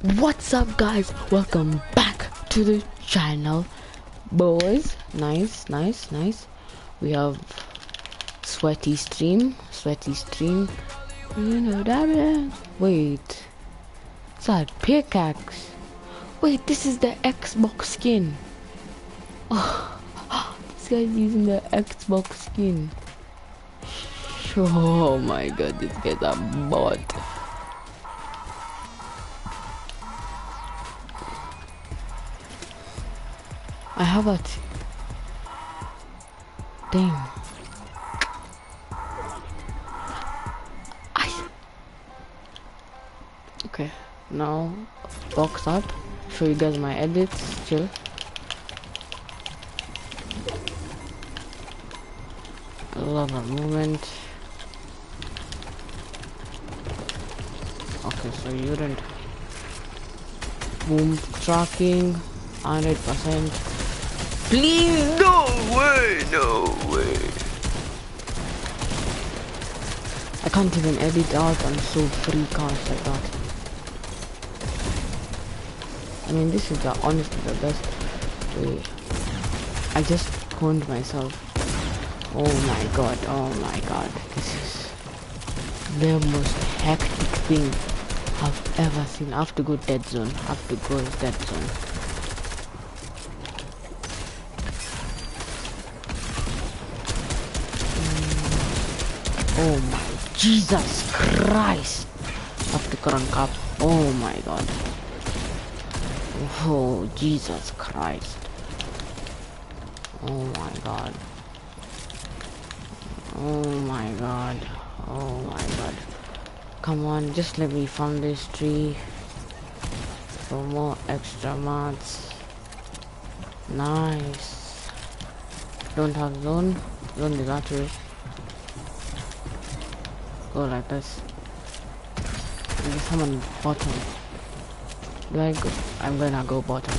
What's up, guys? Welcome back to the channel, boys. Nice. We have sweaty stream. You know that is. Wait, it's a pickaxe. Wait, this is the Xbox skin. Oh, this guy's using the Xbox skin. Oh my god, this guy's a bot. I have it. Dang. Okay, now box up. Show you guys my edits. Chill. I love that movement. Okay, so you didn't. Boom tracking. 100%. Please, no way. I can't even edit out. I'm so free cast like that. I mean, this is honestly the best way. I just honed myself. Oh my god. This is the most hectic thing I've ever seen. I have to go dead zone. Oh my Jesus Christ! Have to crank up. Oh my god. Oh Jesus Christ. Oh my god. Come on, just let me farm this tree for more extra mods. Nice. Don't have zone is actually. Go like this. There's someone bottom. Do I go? I'm gonna go bottom.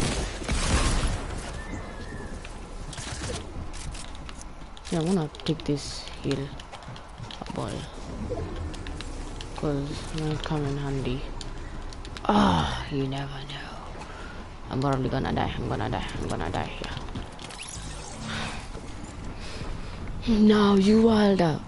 Yeah, I'm gonna take this hill ball, cause it might come in handy. Ah, you never know. I'm probably gonna die. I'm gonna die here. No, you wilder.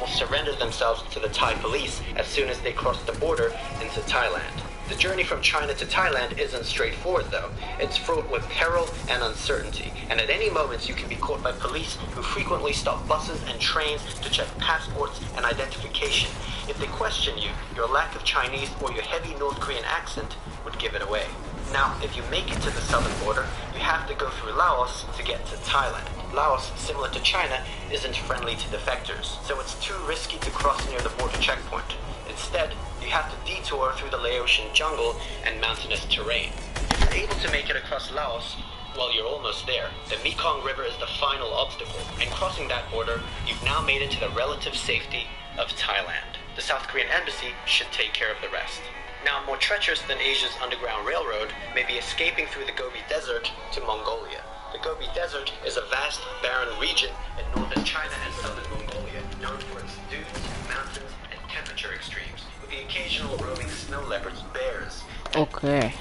Will surrender themselves to the Thai police as soon as they cross the border into Thailand. The journey from China to Thailand isn't straightforward though. It's fraught with peril and uncertainty, and at any moment you can be caught by police who frequently stop buses and trains to check passports and identification. If they question you, your lack of Chinese or your heavy North Korean accent would give it away. Now, if you make it to the southern border, you have to go through Laos to get to Thailand. Laos, similar to China, isn't friendly to defectors, so it's too risky to cross near the border checkpoint. Instead, you have to detour through the Laotian jungle and mountainous terrain. If you're able to make it across Laos, well, you're almost there. The Mekong River is the final obstacle, and crossing that border, you've now made it to the relative safety of Thailand. The South Korean embassy should take care of the rest. Now, more treacherous than Asia's underground railroad may be escaping through the Gobi Desert to Mongolia. The Gobi Desert is a vast, barren region in northern China and southern Mongolia, known for its dunes, mountains, and temperature extremes, with the occasional roaming snow leopards, bears. Okay.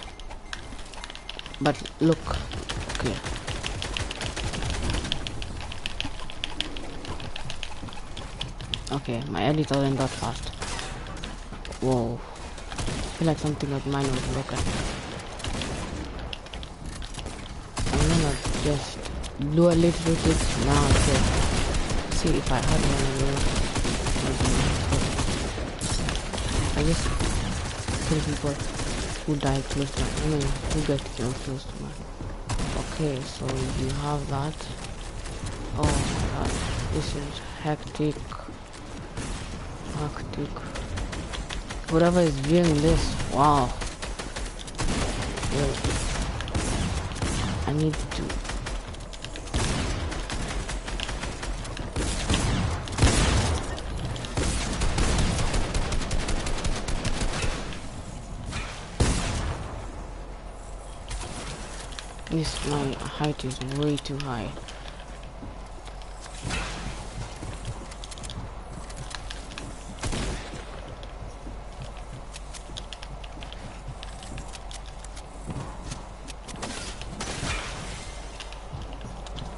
But look. Okay. Okay, my edit wasn't that fast. Whoa. I feel like something like mine was broken. I'm gonna just do a little bit now to see if I had one of those. I just kill people who die close to me. I mean, who get killed close to me. Okay, so you have that. Oh my god, this is hectic. Whoever is viewing this, wow. Wait. I need to. This, my height is way too high.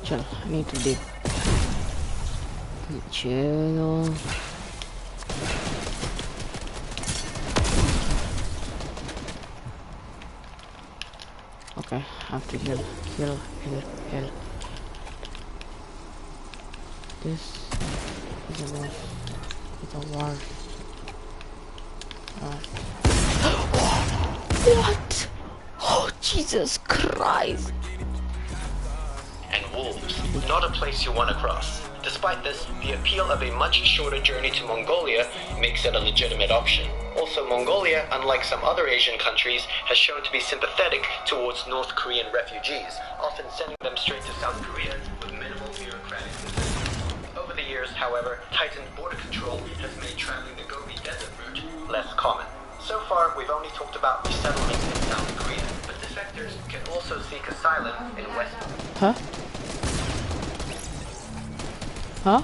Chill. I need to dig. Chill. Okay, I have to heal. Heal. This is the worst. What? Oh, Jesus Christ. And wolves, not a place you want to cross. Despite this, the appeal of a much shorter journey to Mongolia makes it a legitimate option. Also, Mongolia, unlike some other Asian countries, has shown to be sympathetic towards North Korean refugees, often sending them straight to South Korea with minimal bureaucratic assistance. Over the years, however, tightened border control has made traveling the Gobi Desert route less common. So far, we've only talked about resettlement in South Korea, but defectors can also seek asylum in West. Huh? Huh?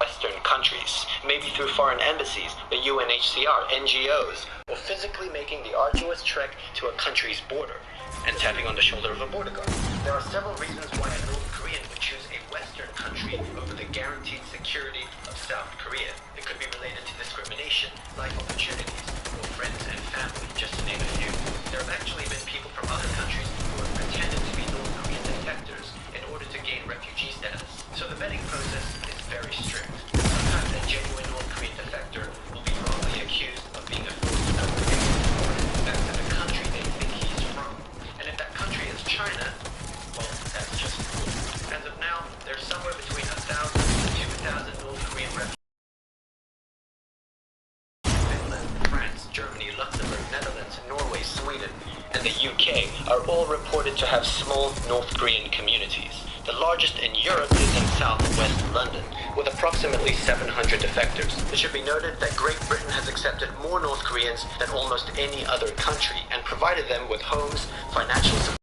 Western countries, maybe through foreign embassies, the UNHCR, NGOs, or physically making the arduous trek to a country's border and tapping on the shoulder of a border guard. There are several reasons why a North Korean would choose a Western country over the guaranteed security of South Korea. It could be related to discrimination, life opportunities, or friends and family, just to name a few. There have actually been people from other countries who have pretended to be North Korean defectors in order to gain refugee status. So the vetting process is very strict. Sometimes a genuine North Korean defector will be wrongly accused of being a forced South Korean back to the country they think he's from. And if that country is China, well, that's just cool. As of now, there's somewhere between 1,000 to 2,000 North Korean refugees. Finland, France, Germany, Luxembourg, Netherlands, Norway, Sweden, and the UK are all reported to have small North Korean communities. The largest in Europe is in southwest London, with approximately 700 defectors. It should be noted that Great Britain has accepted more North Koreans than almost any other country and provided them with homes, financial support,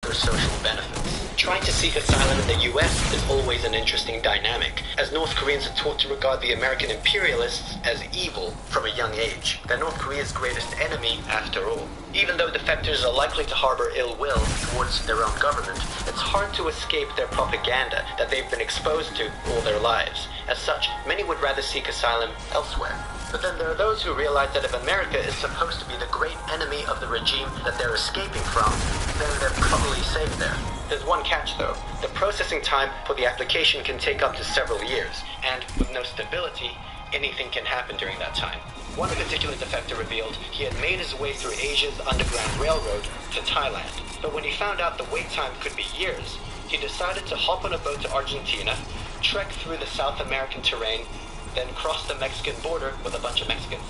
or social benefits. Trying to seek asylum in the US is always an interesting dynamic, as North Koreans are taught to regard the American imperialists as evil from a young age. They're North Korea's greatest enemy, after all. Even though defectors are likely to harbor ill will towards their own government, it's hard to escape their propaganda that they've been exposed to all their lives. As such, many would rather seek asylum elsewhere. But then there are those who realize that if America is supposed to be the great enemy of the regime that they're escaping from, then they're probably safe there. There's one catch though. The processing time for the application can take up to several years, and with no stability, anything can happen during that time. One particular defector revealed he had made his way through Asia's Underground Railroad to Thailand, but when he found out the wait time could be years, He decided to hop on a boat to Argentina, trek through the South American terrain, then cross the Mexican border with a bunch of Mexicans.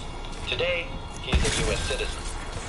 Today, he is a US citizen.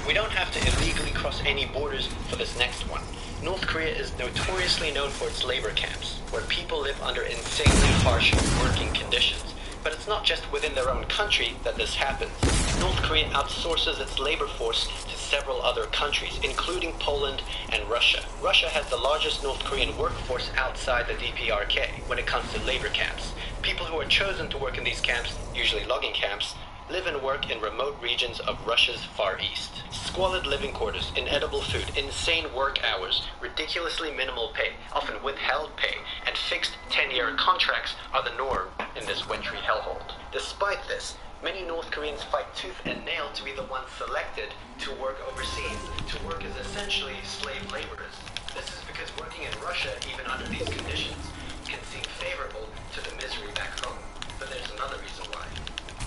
We don't have to illegally cross any borders for this next one. North Korea is notoriously known for its labor camps, where people live under insanely harsh working conditions. But it's not just within their own country that this happens. North Korea outsources its labor force to several other countries, including Poland and Russia. Russia has the largest North Korean workforce outside the DPRK when it comes to labor camps. People who are chosen to work in these camps, usually logging camps, live and work in remote regions of Russia's Far East. Squalid living quarters, inedible food, insane work hours, ridiculously minimal pay, often withheld pay, and fixed 10-year contracts are the norm in this wintry hellhole. Despite this, many North Koreans fight tooth and nail to be the ones selected to work overseas, to work as essentially slave laborers. This is because working in Russia, even under these conditions, can seem favorable to the misery back home. But there's another reason why.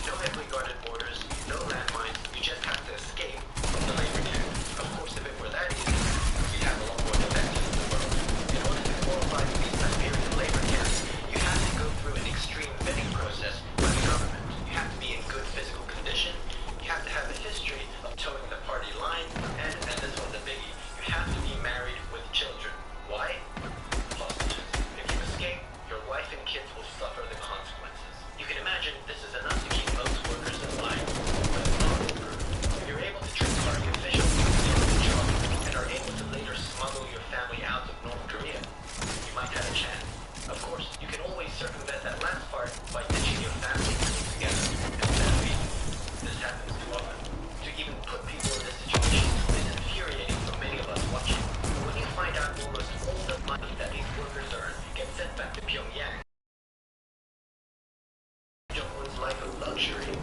No heavily guarded borders, no landmines, you just have to escape from the labor camp. Of course, if it were that easy, we'd have a lot more defectors in the world. In order to qualify for these Siberian labor camps, you have to go through an extreme vetting process by the government. You have to be in good physical condition, you have to have a history of towing the party line, and this one's a biggie, you have to be married with children. Why? Hostages. If you escape, your wife and kids will suffer the consequences. You can imagine this is enough to keep most workers in line, but it's not foolproof. If you're able to trick party officials into the job and are able to later smuggle your family out of North Korea, you might have a chance. Of course, you can always circumvent that last part by ditching your family together. And sadly, this happens too often. To even put people in this situation is infuriating for many of us watching. But when you find out almost all the money that these workers earn gets sent back to Pyongyang, Jong-un's life of luxury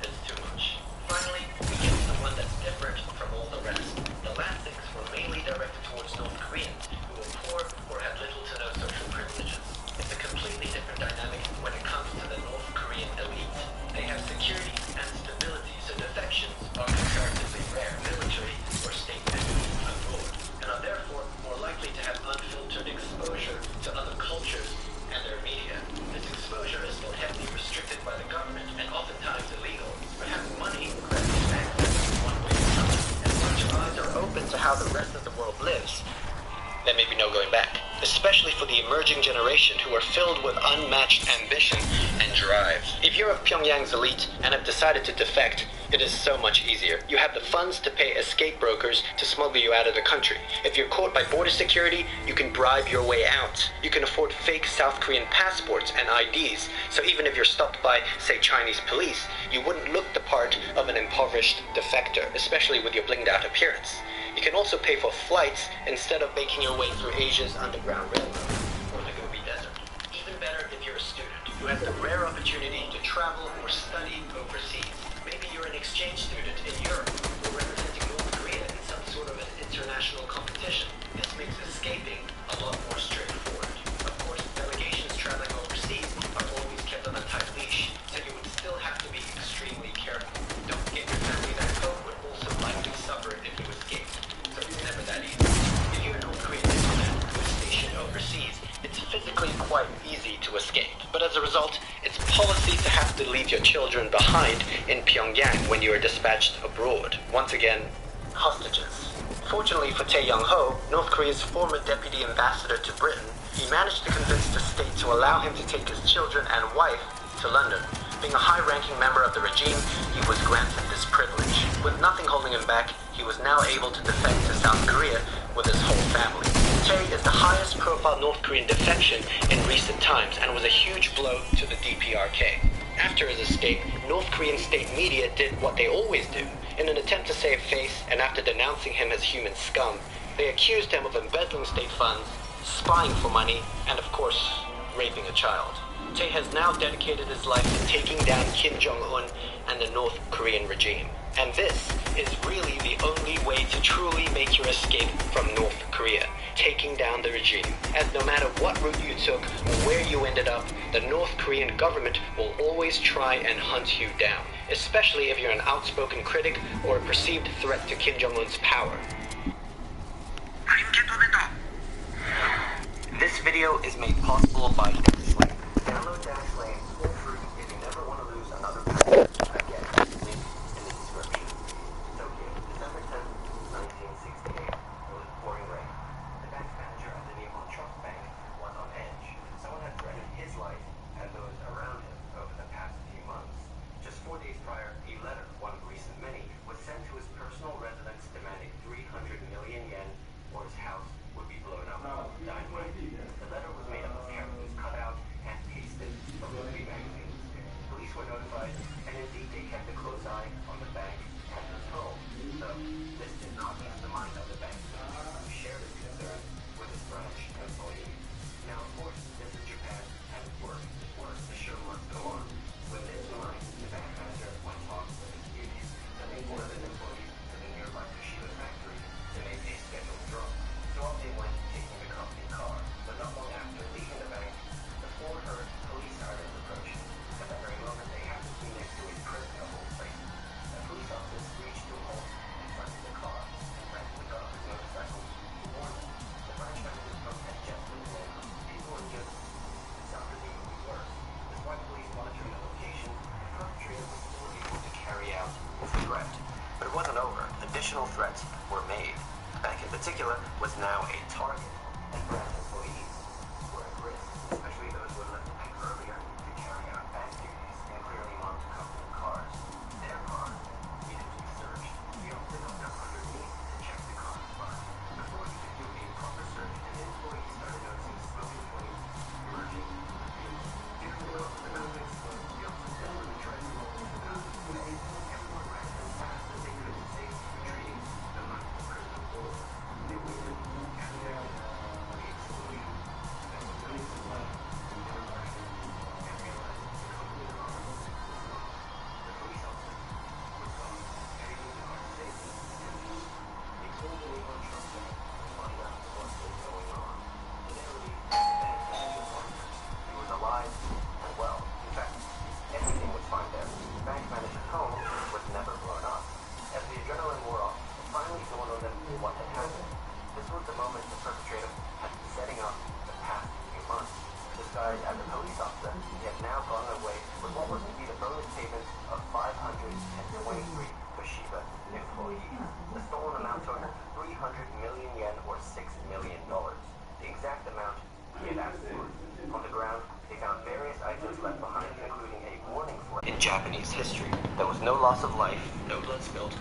is too much. Finally, we get to the one that's different from all the rest. The last six were mainly directed towards North Koreans who were poor or had little to no social privileges. It's a completely different dynamic when it comes to the North Korean elite. They have security and stability, so defections are comparatively rare, military or state entities abroad, and are therefore more likely to have unfiltered exposure to other cultures and their media. This exposure is still heavily restricted by the government and oftentimes illegal. But having money grants you access to one way or another, and once your eyes are open to how the rest of the world lives, there may be no going back, especially for the emerging generation who are filled with unmatched ambition and drive. If you're of Pyongyang's elite and have decided to defect, it is so much easier. You have the funds to pay escape brokers to smuggle you out of the country. If you're caught by border security, you can bribe your way out. You can afford fake South Korean passports and IDs, so even if you're stopped by, say, Chinese police, you wouldn't look the part of an impoverished defector, especially with your blinged out appearance. You can also pay for flights instead of making your way through Asia's underground railroad or the Gobi Desert. Even better if you're a student who has the rare opportunity to travel or study overseas. Maybe you're an exchange student in Europe or representing North Korea in some sort of an international competition. This makes escaping a lot more straightforward. Of course, delegations traveling overseas are always kept on a tight leash, so you would still have to be extremely careful. Don't get your family back home would also likely suffer if you escape. So it's never that easy. If you're a North Korean diplomat who is stationed overseas, it's physically quite easy to escape. But as a result, it's policy to have to leave your children behind in Pyongyang when you are dispatched abroad. Once again, hostages. Fortunately for Tae Young-ho, North Korea's former deputy ambassador to Britain, he managed to convince the state to allow him to take his children and wife to London. Being a high-ranking member of the regime, he was granted this privilege. With nothing holding him back, he was now able to defect to South Korea with his whole family. Tae is the highest profile North Korean defection in recent times and was a huge blow to the DPRK. After his escape, North Korean state media did what they always do. In an attempt to save face, and after denouncing him as human scum, they accused him of embezzling state funds, spying for money, and of course, raping a child. Tae has now dedicated his life to taking down Kim Jong-un and the North Korean regime. And this is really the only way to truly make your escape from North Korea, taking down the regime. As no matter what route you took or where you ended up, the North Korean government will always try and hunt you down, especially if you're an outspoken critic or a perceived threat to Kim Jong-un's power. This video is made possible by Dashlane. Download Dashlane for free if you never want to lose another package. Again, link in the description. Tokyo, December 10th, 1968. It was pouring rain. The bank manager at the Nippon Trust Bank was on edge. Someone had threatened his life and those around him over the past few months. Just 4 days prior, a letter, one of recent many, was sent to his personal residence demanding 300 million yen or his house would be blown up with dynamite. The letter was made up of characters cut out and pasted from movie magazines. Police were notified, and indeed they kept a close eye on the bank and his home. So, this did not ease the mind of the bank manager, who shared his concerns with his branch employees. Now, of course, this is Japan, and work, the show must go on. With this in mind, the bank manager went to talk with his union, sending one of his employees to the nearby Toshiba factory to make a scheduled drop. So off they went, taking the company car. But not long after leaving the bank, the four heard police sirens approaching. At that very moment, they happened to be next to a prison of all places. A police officer reached to a halt in front of the car and frantically got off his motorcycle to warn them. The branch manager's phone had just been blown up. People were just sound presumably worse. Despite police monitoring the location, the perpetrator was still able to carry out his threat. But it wasn't over. Additional threats were made. The bank in particular was now a target, and branch employees were at risk, especially those who had left the bank earlier to carry out bank duties in clearly marked company cars. Their car needed to be searched. The officer looked up underneath to check the car's spine. Before he could do a proper search, an employee started noticing smoking flames emerging from the vehicle. During the course of the mounting smoke, the officer desperately tried to roll into the mountain away. Everyone ran as fast as they could, safely retreating to the mouth of the prison floor. They waited, counting their the exploding. Then with minutes of light, they were rushed and realized the company car was gone. The police officer was gone, and even the car safely and empty. They called the Nippon Trust Bank to find out what was going on. To their relief, the bank manager answered. He was alive and well. In fact, everything was fine there. The bank manager's home was never blown up. As the adrenaline wore off, it finally dawned on them what had happened. This was the moment the perpetrator had been setting up the past few months. Disguised as a police officer, he had now gone away with what was to be the bonus payment of 523 Toshiba employees. The stolen amount totaled 300 million yen or $6 million. The exact amount he had asked for. On the ground, they found various items left behind, including a warning flag. In Japanese history, there was no loss of life, no blood spilled,